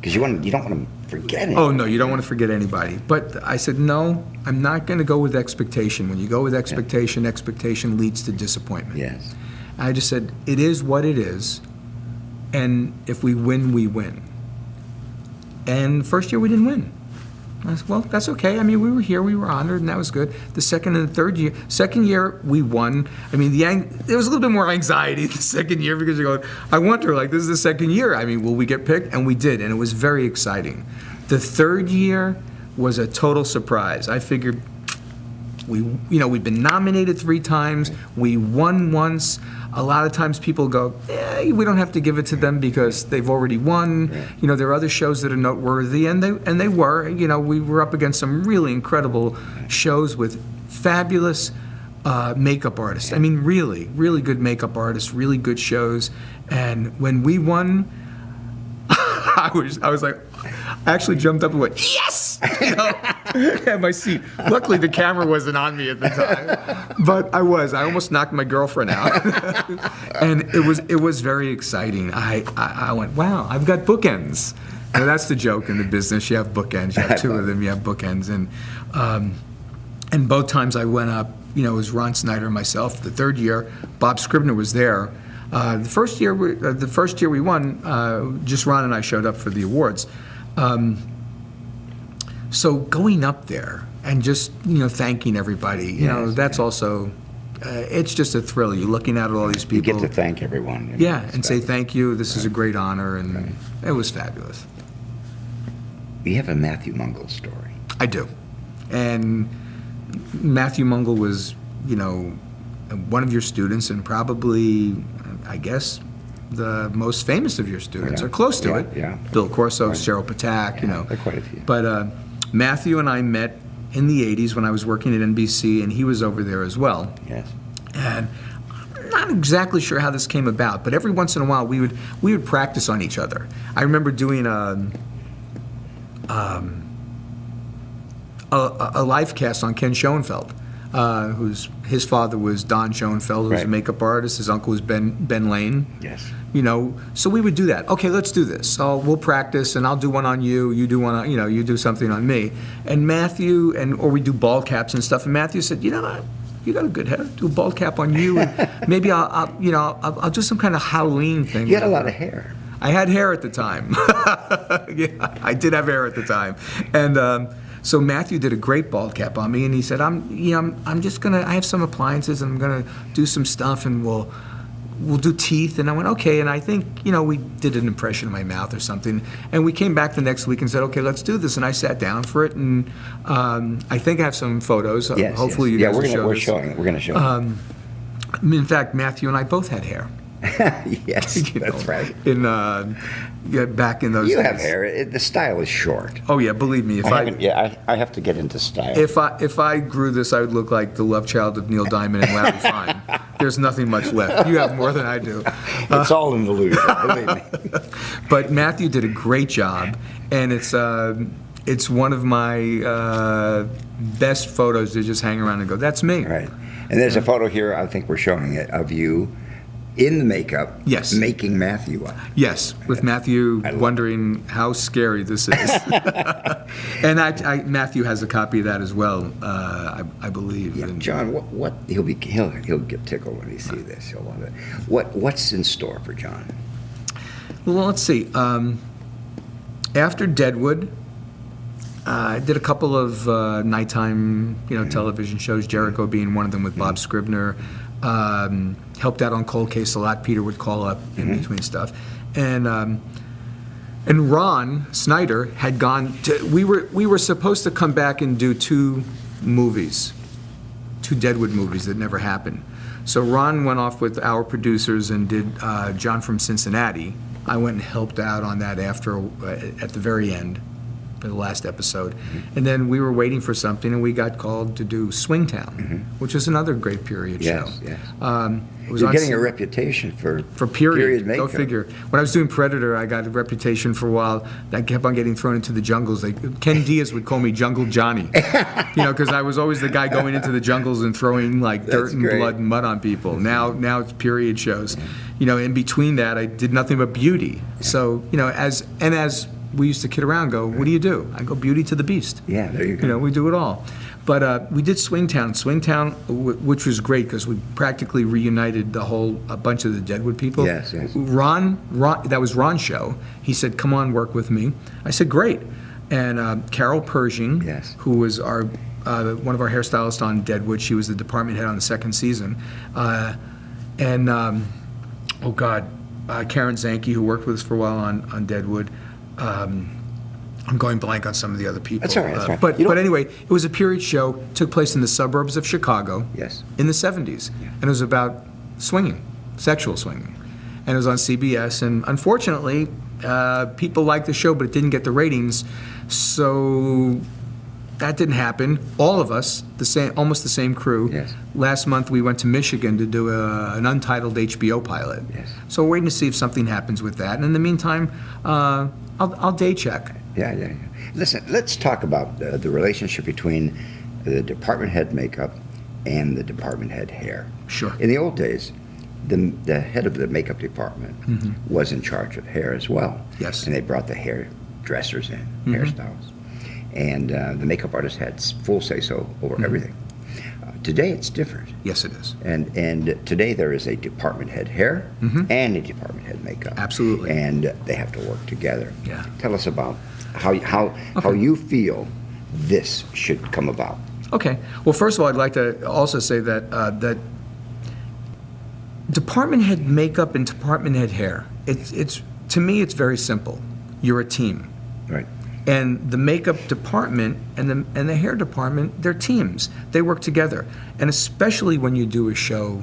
Because you don't want to forget anything. Oh, no, you don't want to forget anybody. But I said, no, I'm not going to go with expectation. When you go with expectation, expectation leads to disappointment. Yes. I just said, it is what it is, and if we win, we win. And first year, we didn't win. I said, well, that's okay. I mean, we were here, we were honored, and that was good. The second and the second year, we won. I mean, there was a little bit more anxiety the second year because you're going, I wonder, this is the second year. I mean, will we get picked? And we did, and it was very exciting. The third year was a total surprise. I figured we've been nominated 3 times, we won once. A lot of times people go, we don't have to give it to them because they've already won. Right. There are other shows that are noteworthy, and they were. We were up against some really incredible shows with fabulous makeup artists. I mean, really, really good makeup artists, really good shows. And when we won, I was like, I actually jumped up and went, yes! At my seat. Luckily, the camera wasn't on me at the time, but I almost knocked my girlfriend out. And it was very exciting. I went, wow, I've got bookends. Now, that's the joke in the business. You have bookends. You have two of them. You have bookends. And both times I went up, it was Ron Snyder and myself. The third year, Bob Scribner was there. The first year we won, just Ron and I showed up for the awards. So going up there and just thanking everybody, that's also. It's just a thrill. You're looking at all these people. You get to thank everyone. And say thank you. This is a great honor, and it was fabulous. You have a Matthew Mungle story. I do, and Matthew Mungle was, one of your students, and probably, I guess, the most famous of your students, or close to it. Yeah. Bill Corso, Cheryl Patak, There are quite a few. But Matthew and I met in the 80s when I was working at NBC, and he was over there as well. Yes. And I'm not exactly sure how this came about, but every once in a while we would practice on each other. I remember doing a live cast on Ken Schoenfeld, his father was Don Schoenfeld, who was a makeup artist. His uncle was Ben Lane. Yes. So we would do that. Okay, let's do this. So we'll practice, and I'll do one on you. You do one on, you do something on me. And Matthew, or we do bald caps and stuff. And Matthew said, you got a good head. Do a bald cap on you, and maybe I'll do some kind of Halloween thing. You had a lot of hair. I had hair at the time. Yeah, I did have hair at the time, and. So Matthew did a great bald cap on me, and he said, I'm just gonna, I have some appliances, and I'm gonna do some stuff, and we'll do teeth. And I went, okay. And I think, we did an impression of my mouth or something. And we came back the next week and said, okay, let's do this. And I sat down for it, and I think I have some photos. Yes, hopefully you guys will show this. We're gonna show it. In fact, Matthew and I both had hair. Yes, that's right. Back in those days. You have hair. The style is short. Oh yeah, believe me. I have to get into style. If I grew this, I would look like the love child of Neil Diamond and Larry Fine. There's nothing much left. You have more than I do. It's all an illusion, believe me. But Matthew did a great job, and it's one of my best photos to just hang around and go, that's me. Right. And there's a photo here, I think we're showing it, of you in the makeup, yes, making Matthew up. Yes, with Matthew wondering how scary this is. And Matthew has a copy of that as well, I believe. Yeah, John, what he'll get tickled when he sees this. He'll love it. What's in store for John? Well, let's see. After Deadwood, I did a couple of nighttime, television shows. Jericho being one of them with Bob Scribner. Helped out on Cold Case a lot. Peter would call up in between stuff, and Ron Snyder had gone to. We were supposed to come back and do two Deadwood movies that never happened. So Ron went off with our producers and did John from Cincinnati. I went and helped out on that at the very end. For the last episode, and then we were waiting for something, and we got called to do Swingtown, which was another great period show. Yes. You're getting a reputation for period makeup. Go figure. When I was doing Predator, I got a reputation for a while. I kept on getting thrown into the jungles. Ken Diaz would call me Jungle Johnny, because I was always the guy going into the jungles and throwing dirt and blood and mud on people. Now it's period shows. In between that, I did nothing but beauty. So as we used to kid around, go, what do you do? I go, Beauty to the Beast. Yeah, there you go. We do it all. But we did Swingtown. Swingtown, which was great because we practically reunited a bunch of the Deadwood people. Yes. Ron, that was Ron's show. He said, come on, work with me. I said, great. And Carol Pershing, who was one of our hairstylists on Deadwood, she was the department head on the second season. Karen Zanke, who worked with us for a while on Deadwood. I'm going blank on some of the other people. That's all right. That's right. But anyway, it was a period show. Took place in the suburbs of Chicago. Yes. In the 70s, and it was about swinging, sexual swinging, and it was on CBS. And unfortunately, people liked the show, but it didn't get the ratings. So that didn't happen. All of us, almost the same crew. Yes. Last month we went to Michigan to do an untitled HBO pilot. Yes. So we're waiting to see if something happens with that. And in the meantime, I'll day check. Yeah. Listen, let's talk about the relationship between the department head makeup and the department head hair. Sure. In the old days, the head of the makeup department was in charge of hair as well. Yes. And they brought the hair dressers in, hairstylists. And the makeup artist had full say-so over everything. Today it's different. Yes, it is. And today there is a department head hair and a department head makeup. Absolutely. And they have to work together. Yeah. Tell us about how you feel this should come about. Okay. Well, first of all, I'd like to also say that that department head makeup and department head hair, it's to me, it's very simple. You're a team. Right. And the makeup department and the hair department, they're teams. They work together. And especially when you do a show,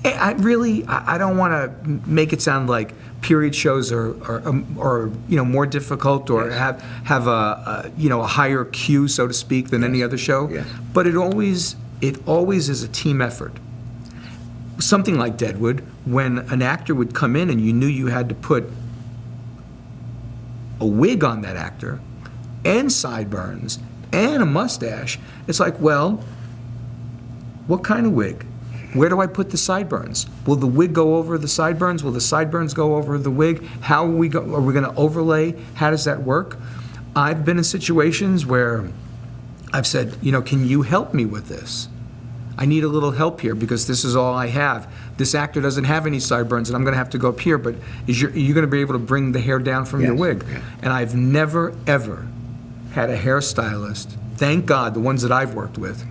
I don't want to make it sound like period shows are more difficult or have a higher queue, so to speak, than any other show. Yes. But it always is a team effort. Something like Deadwood, when an actor would come in and you knew you had to put a wig on that actor and sideburns and a mustache, it's like, well, what kind of wig? Where do I put the sideburns? Will the wig go over the sideburns? Will the sideburns go over the wig? How are we going to overlay? How does that work? I've been in situations where I've said, can you help me with this? I need a little help here because this is all I have. This actor doesn't have any sideburns, and I'm going to have to go up here, but are you going to be able to bring the hair down from your wig? Yes. And I've never, ever had a hairstylist, thank God, the ones that I've worked with,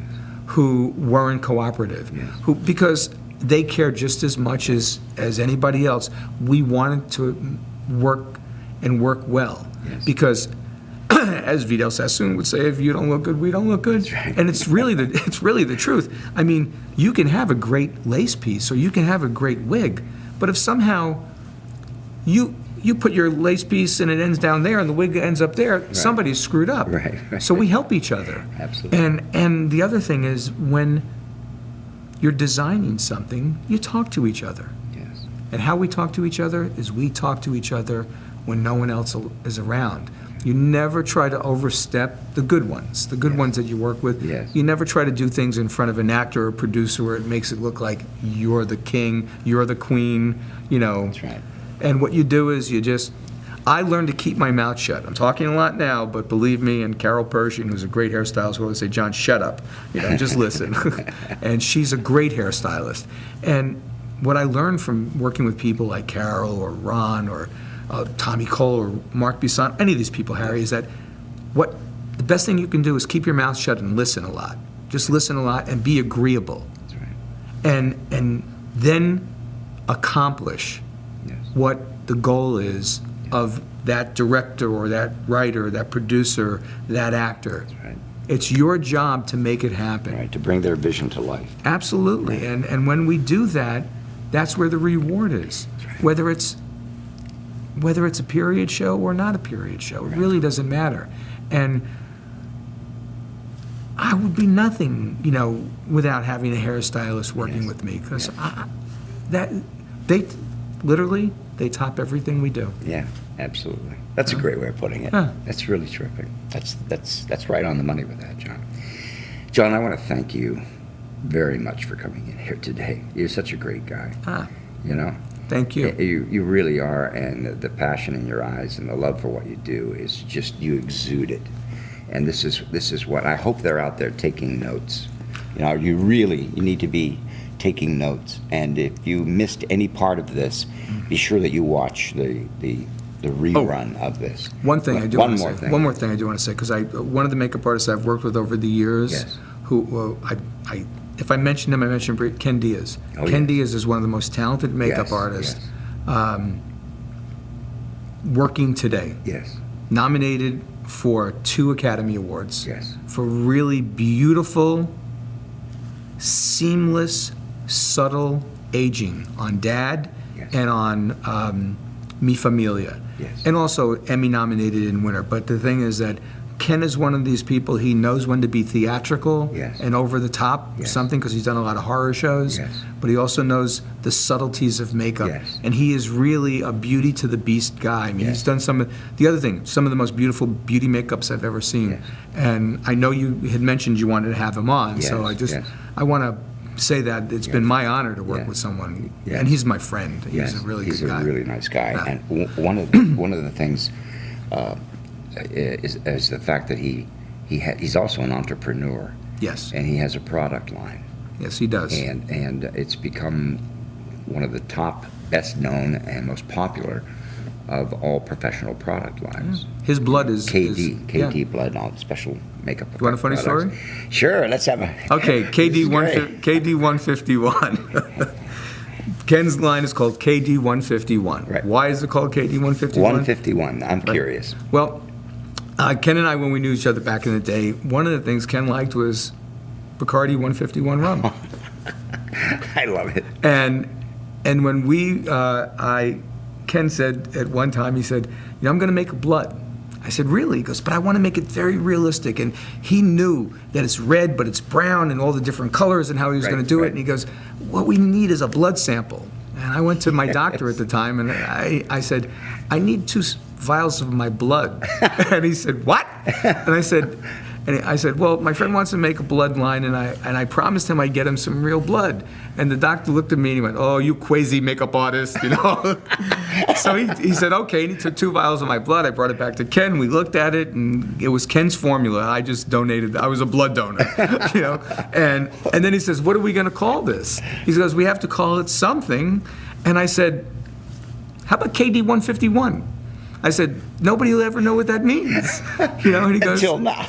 who weren't cooperative, because they care just as much as anybody else. We wanted to work and work well, because as Vidal Sassoon would say, if you don't look good, we don't look good. Right. And it's really the truth. I mean, you can have a great lace piece or you can have a great wig, but if somehow you put your lace piece and it ends down there and the wig ends up there, somebody's screwed up. Right. So we help each other. Absolutely. And the other thing is, when you're designing something, you talk to each other. Yes. And how we talk to each other is we talk to each other when no one else is around. You never try to overstep the good ones that you work with. Yes. You never try to do things in front of an actor or producer where it makes it look like you're the king, you're the queen, That's right. And what you do is I learned to keep my mouth shut. I'm talking a lot now, but believe me, and Carol Pershing, who's a great hairstylist, will always say, John, shut up. Just listen. And she's a great hairstylist. And what I learned from working with people like Carol or Ron or Tommy Cole or Mark Bisson, any of these people, Harry, is that the best thing you can do is keep your mouth shut and listen a lot. Just listen a lot and be agreeable. That's right. And then accomplish what the goal is of that director or that writer, that producer, that actor. That's right. It's your job to make it happen. Right, to bring their vision to life. Absolutely. And when we do that, that's where the reward is. Right. Whether it's a period show or not a period show, it really doesn't matter. And I would be nothing, without having a hairstylist working with me, because they top everything we do. Yeah, absolutely. That's a great way of putting it. That's really terrific. That's right on the money with that, John. John, I want to thank you very much for coming in here today. You're such a great guy. Thank you. You really are, and the passion in your eyes and the love for what you do is just, you exude it. And this is what I hope they're out there taking notes. You need to be taking notes. And if you missed any part of this, be sure that you watch the rerun of this. One more thing I do want to say, because one of the makeup artists I've worked with over the years, who if I mention him, I mention Ken Diaz. Ken Diaz is one of the most talented makeup artists working today. Yes. Nominated for 2 Academy Awards. Yes. For really beautiful, seamless, subtle aging on Dad and on Mi Familia. Yes. And also Emmy nominated in Winter. But the thing is that Ken is one of these people, he knows when to be theatrical and over the top something, because he's done a lot of horror shows, but he also knows the subtleties of makeup. And he is really a beauty to the beast guy. I mean, he's done some of the most beautiful beauty makeups I've ever seen. And I know you had mentioned you wanted to have him on, so I want to say that it's been my honor to work with someone, and he's my friend. He's a really good guy. He's a really nice guy. And one of the things is the fact that he's also an entrepreneur. Yes. And he has a product line. Yes, he does. And it's become one of the top, best known, and most popular of all professional product lines. His blood is KD blood, all special makeup. You want a funny products. story? Sure, let's have a. Okay, KD 151. Ken's line is called KD 151. Right. Why is it called KD 151? 151. I'm curious. Well, Ken and I, when we knew each other back in the day, one of the things Ken liked was Bacardi 151 rum. I love it. And when Ken said at one time, he said, I'm going to make a blood. I said, really? He goes, but I want to make it very realistic. And he knew that it's red, but it's brown and all the different colors and how he was going to do it. And he goes, what we need is a blood sample. And I went to my doctor at the time, and I said, I need 2 vials of my blood. And he said, what? And I said, well, my friend wants to make a blood line, and I promised him I'd get him some real blood. And the doctor looked at me and he went, oh, you crazy makeup artist, So he said, okay, and he took 2 vials of my blood. I brought it back to Ken. We looked at it, and it was Ken's formula. I just donated. I was a blood donor, And then he says, what are we going to call this? He goes, we have to call it something. And I said, how about KD 151? I said, nobody will ever know what that means. And he goes, until now.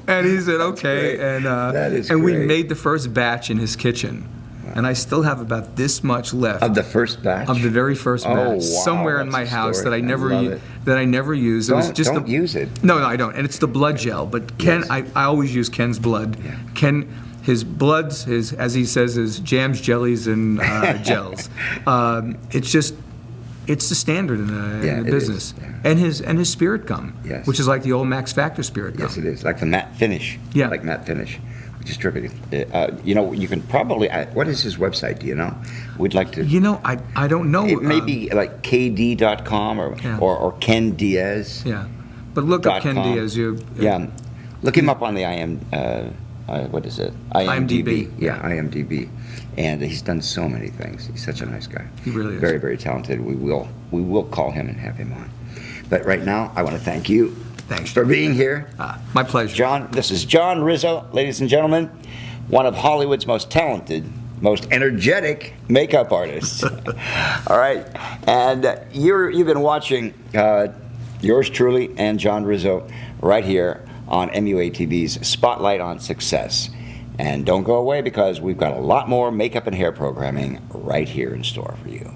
And he said, okay. That is and we great. made the first batch in his kitchen. And I still have about this much left. Of the first batch? Of the very first batch. Wow, somewhere in my house story. that I never love it. used. Don't use it. No, I don't. And it's the blood gel. But Ken, Yes. I always use Ken's blood. Yeah. Ken, his bloods, as he says, his jams, jellies, and gels. It's the standard in the business. Is, yeah. And his spirit gum, Yes. which is like the old Max Factor spirit gum. Yes, it is. Like the matte finish. Yeah. Like matte finish, which is terrific. You can probably, what is his website, do you know? We'd like to. I don't know. It may be like kd.com Yeah. or Ken Diaz. Yeah. But look up Ken .com. Diaz. Yeah. Look him up on the what is it? IMDb. Yeah, IMDb. And he's done so many things. He's such a nice guy. He really is. Very, very talented. We will call him and have him on. But right now, I want to thank you. Thanks for being here. My pleasure. John, this is John Rizzo, ladies and gentlemen, one of Hollywood's most talented, most energetic makeup artists. All right. And you've been watching yours truly and John Rizzo right here on MUA TV's Spotlight on Success. And don't go away, because we've got a lot more makeup and hair programming right here in store for you.